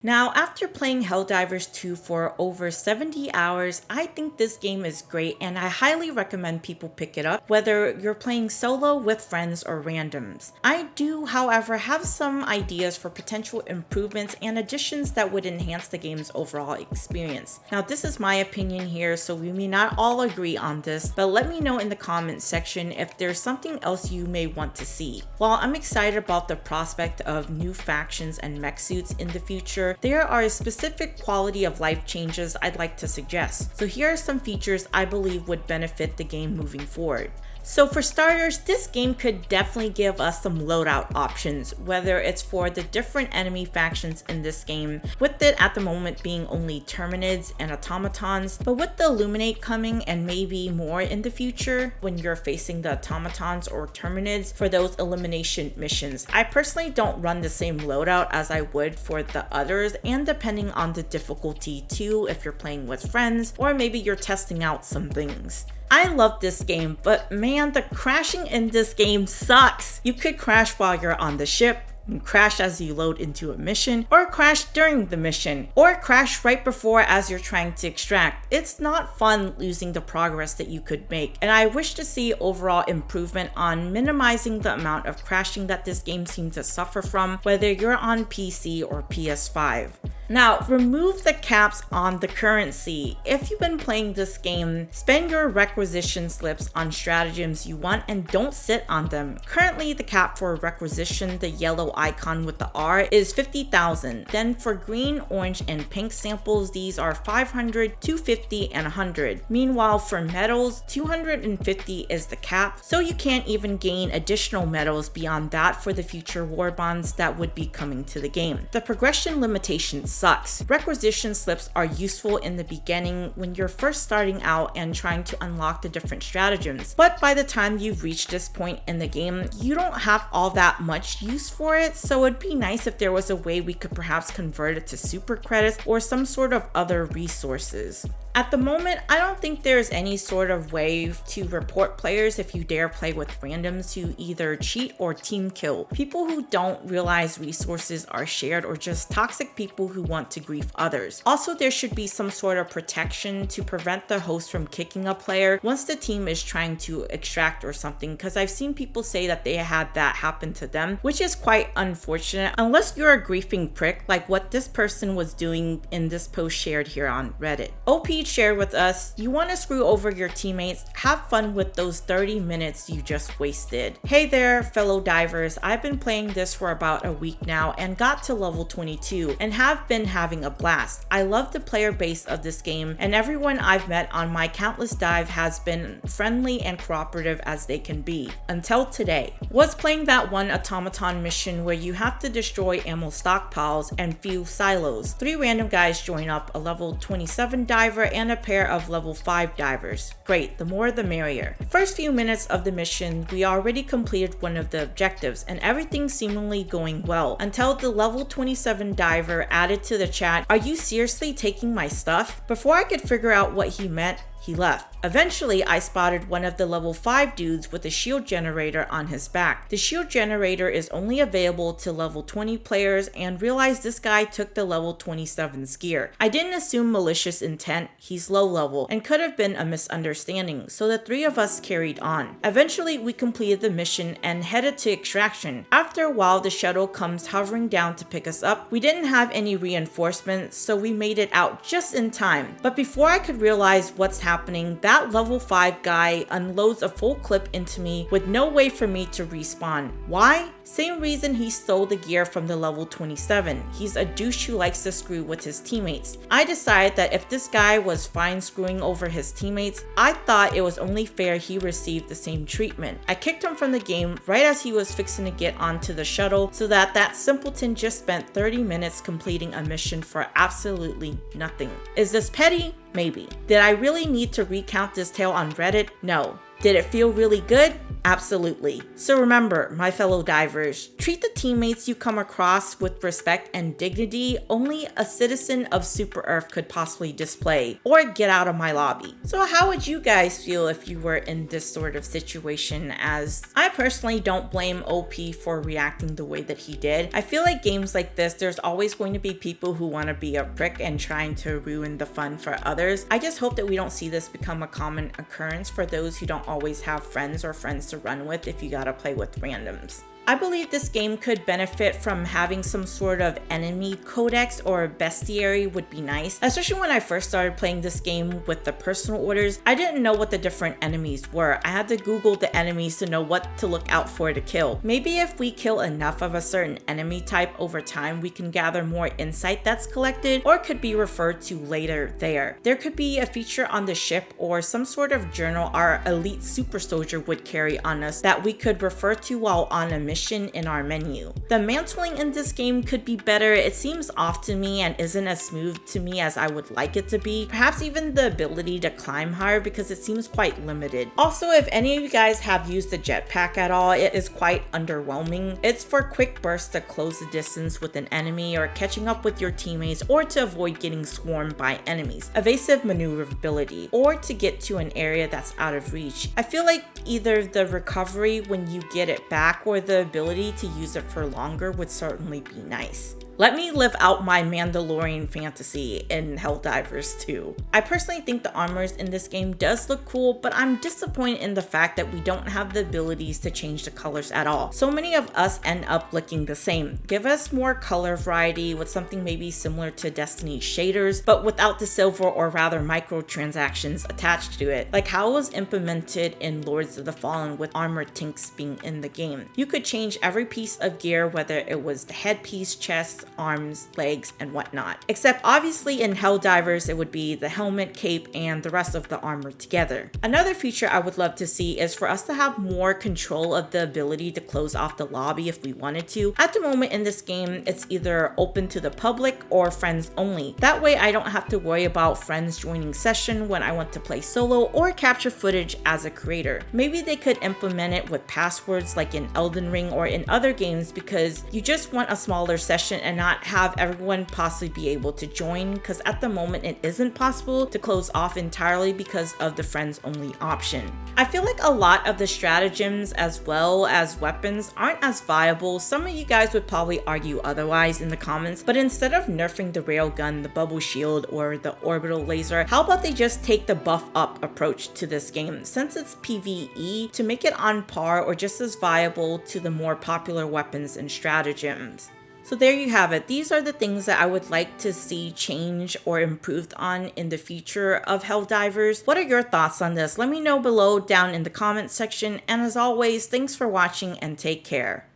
Now, after playing Helldivers 2 for over 70 hours, I think this game is great and I highly recommend people pick it up, whether you're playing solo, with friends, or randoms. I do, however, have some ideas for potential improvements and additions that would enhance the game's overall experience. Now, this is my opinion here, so we may not all agree on this, but let me know in the comments section if there's something else you may want to see. While I'm excited about the prospect of new factions and mech suits in the future, there are specific quality of life changes I'd like to suggest. So here are some features I believe would benefit the game moving forward. So for starters, this game could definitely give us some loadout options, whether it's for the different enemy factions in this game, with it at the moment being only Terminids and Automatons, but with the Illuminate coming and maybe more in the future when you're facing the Automatons or Terminids for those elimination missions. I personally don't run the same loadout as I would for the others, and depending on the difficulty too, if you're playing with friends or maybe you're testing out some things. I love this game, but man, the crashing in this game sucks. You could crash while you're on the ship, crash as you load into a mission, or crash during the mission, or crash right before as you're trying to extract. It's not fun losing the progress that you could make, and I wish to see overall improvement on minimizing the amount of crashing that this game seems to suffer from, whether you're on PC or PS5. Now, remove the caps on the currency. If you've been playing this game, spend your requisition slips on stratagems you want and don't sit on them. Currently, the cap for requisition, the yellow icon with the R, is 50,000. Then for green, orange, and pink samples, these are 500, 250, and 100. Meanwhile, for medals, 250 is the cap, so you can't even gain additional medals beyond that for the future war bonds that would be coming to the game. The progression limitations sucks. Requisition slips are useful in the beginning when you're first starting out and trying to unlock the different stratagems, but by the time you've reached this point in the game, you don't have all that much use for it, so it'd be nice if there was a way we could perhaps convert it to super credits or some sort of other resources. At the moment, I don't think there's any sort of way to report players if you dare play with randoms who either cheat or team kill. People who don't realize resources are shared, or just toxic people who want to grief others. Also, there should be some sort of protection to prevent the host from kicking a player once the team is trying to extract or something, because I've seen people say that they had that happen to them, which is quite unfortunate unless you're a griefing prick like what this person was doing in this post shared here on Reddit. OP shared with us, you want to screw over your teammates? Have fun with those 30 minutes you just wasted. Hey there, fellow divers. I've been playing this for about a week now and got to level 22 and have been having a blast. I love the player base of this game, and everyone I've met on my countless dive has been friendly and cooperative as they can be. Until today. Was playing that one automaton mission where you have to destroy ammo stockpiles and few silos. 3 random guys join up, a level 27 diver and a pair of level 5 divers. Great, the more the merrier. First few minutes of the mission, we already completed one of the objectives and everything seemingly going well until the level 27 diver added to the chat, "Are you seriously taking my stuff?" Before I could figure out what he meant, he left. Eventually, I spotted one of the level 5 dudes with a shield generator on his back. The shield generator is only available to level 20 players, and realized this guy took the level 27's gear. I didn't assume malicious intent, he's low level, and could have been a misunderstanding, so the 3 of us carried on. Eventually, we completed the mission and headed to extraction. After a while, the shuttle comes hovering down to pick us up. We didn't have any reinforcements, so we made it out just in time. But before I could realize what's happening, that level 5 guy unloads a full clip into me with no way for me to respawn. Why? Same reason he stole the gear from the level 27. He's a douche who likes to screw with his teammates. I decided that if this guy was fine screwing over his teammates, I thought it was only fair he received the same treatment. I kicked him from the game right as he was fixing to get onto the shuttle, so that simpleton just spent 30 minutes completing a mission for absolutely nothing. Is this petty? Maybe. Did I really need to recount this tale on Reddit? No. Did it feel really good? Absolutely. So remember, my fellow divers, treat the teammates you come across with respect and dignity only a citizen of Super Earth could possibly display, or get out of my lobby. So how would you guys feel if you were in this sort of situation, as I personally don't blame OP for reacting the way that he did. I feel like games like this, there's always going to be people who want to be a prick and trying to ruin the fun for others. I just hope that we don't see this become a common occurrence for those who don't always have friends or friends to run with if you gotta play with randoms. I believe this game could benefit from having some sort of enemy codex or bestiary would be nice, especially when I first started playing this game with the personal orders. I didn't know what the different enemies were. I had to Google the enemies to know what to look out for to kill. Maybe if we kill enough of a certain enemy type over time, we can gather more insight that's collected or could be referred to later there. There could be a feature on the ship or some sort of journal our elite super soldier would carry on us that we could refer to while on a mission in our menu. The mantling in this game could be better. It seems off to me and isn't as smooth to me as I would like it to be. Perhaps even the ability to climb higher, because it seems quite limited. Also, if any of you guys have used the jetpack at all, it is quite underwhelming. It's for quick bursts to close the distance with an enemy or catching up with your teammates, or to avoid getting swarmed by enemies, evasive maneuverability, or to get to an area that's out of reach. I feel like either the recovery when you get it back or the ability to use it for longer would certainly be nice. Let me live out my Mandalorian fantasy in Helldivers 2. I personally think the armors in this game does look cool, but I'm disappointed in the fact that we don't have the abilities to change the colors at all. So many of us end up looking the same. Give us more color variety with something maybe similar to Destiny's shaders, but without the silver or rather microtransactions attached to it, like how it was implemented in Lords of the Fallen with armor tinks being in the game. You could change every piece of gear, whether it was the headpiece, chest, arms, legs, and whatnot. Except obviously in Helldivers, it would be the helmet, cape, and the rest of the armor together. Another feature I would love to see is for us to have more control of the ability to close off the lobby if we wanted to. At the moment in this game, it's either open to the public or friends only. That way I don't have to worry about friends joining session when I want to play solo or capture footage as a creator. Maybe they could implement it with passwords like in Elden Ring or in other games, because you just want a smaller session and not have everyone possibly be able to join, because at the moment it isn't possible to close off entirely because of the friends only option. I feel like a lot of the stratagems as well as weapons aren't as viable. Some of you guys would probably argue otherwise in the comments, but instead of nerfing the railgun, the bubble shield, or the orbital laser, how about they just take the buff up approach to this game, since it's PvE, to make it on par or just as viable to the more popular weapons and stratagems. So there you have it. These are the things that I would like to see change or improved on in the future of Helldivers. What are your thoughts on this? Let me know below down in the comments section. And as always, thanks for watching and take care.